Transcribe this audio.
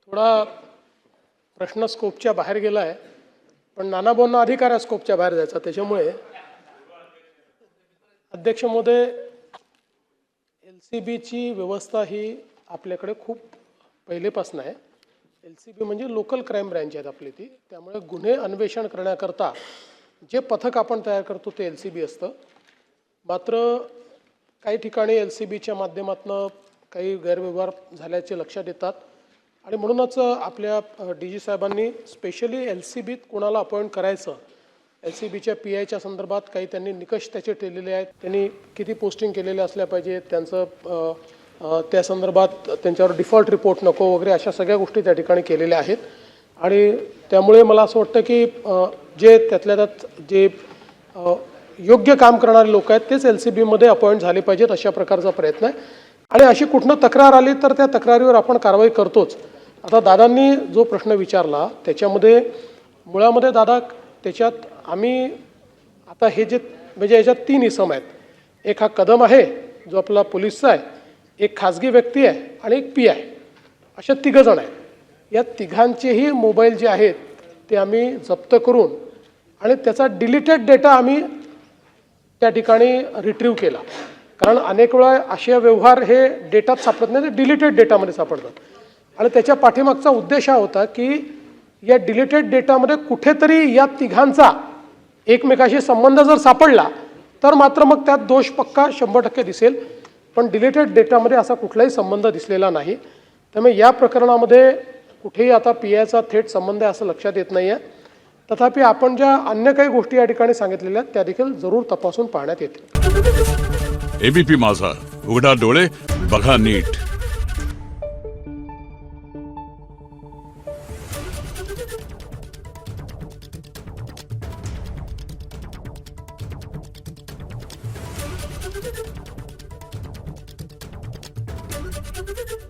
थोडा प्रश्न स्कोपच्या बाहेर गेला आहे, पण नानाभाऊंना अधिकार आहे स्कोपच्या बाहेर जायचा. त्याच्यामुळे अध्यक्ष महोदय, LCBची व्यवस्था ही आपल्याकडे खूप पहिलेपासून आहे. LCB म्हणजे लोकल क्राईम ब्रँच आहेत आपली ती. त्यामुळे गुन्हे अन्वेषण करण्याकरता जे पथक आपण तयार करतो ते LCB असतं. मात्र काही ठिकाणी LCBच्या माध्यमातून काही गैरव्यवहार झाल्याचे लक्षात येतात आणि म्हणूनच आपल्या DG साहेबांनी स्पेशली LCBत कोणाला अपॉइंट करायचं, LCBच्या PIच्या संदर्भात काही त्यांनी निकष त्याचे ठेवलेले आहेत. त्यांनी किती पोस्टिंग केलेले असल्या पाहिजे, त्यांचं त्या संदर्भात त्यांच्यावर डिफॉल्ट रिपोर्ट नको वगैरे अशा सगळ्या गोष्टी त्या ठिकाणी केलेल्या आहेत. आणि त्यामुळे मला असं वाटतं की जे त्यातल्या त्यात जे योग्य काम करणारे लोक आहेत तेच LCBमध्ये अपॉइंट झाले पाहिजेत अशा प्रकारचा प्रयत्न आहे. आणि अशी कुठनं तक्रार आली तर त्या तक्रारीवर आपण कारवाई करतोच. आता दादांनी जो प्रश्न विचारला त्याच्यामध्ये मुळामध्ये दादा त्याच्यात आम्ही आता हे जे म्हणजे याच्यात 3 इसम आहेत. एक हा कदम आहे जो आपला पोलिसचा आहे, एक खाजगी व्यक्ती आहे आणि एक PI, अशा 3 जण आहेत. या तिघांचेही मोबाईल जे आहेत ते आम्ही जप्त करून आणि त्याचा डिलीटेड डेटा आम्ही त्या ठिकाणी रिट्रीव्ह केला. कारण अनेक वेळा असे व्यवहार हे डेटात सापडत नाही, ते डिलीटेड डेटामध्ये सापडतात. आणि त्याच्या पाठीमागचा उद्देश हा होता की या डिलीटेड डेटामध्ये कुठेतरी या तिघांचा एकमेकाशी संबंध जर सापडला तर मात्र मग त्यात दोष पक्का 100% दिसेल. पण डिलीटेड डेटामध्ये असा कुठलाही संबंध दिसलेला नाही. त्यामुळे या प्रकरणामध्ये कुठेही आता PIचा थेट संबंध आहे असं लक्षात येत नाही आहे. तथापि आपण ज्या अन्य काही गोष्टी या ठिकाणी सांगितलेल्या आहेत त्या देखील जरूर तपासून पाहण्यात येतील. ABP माझा, उघडा डोळे बघा नीट. Thank you.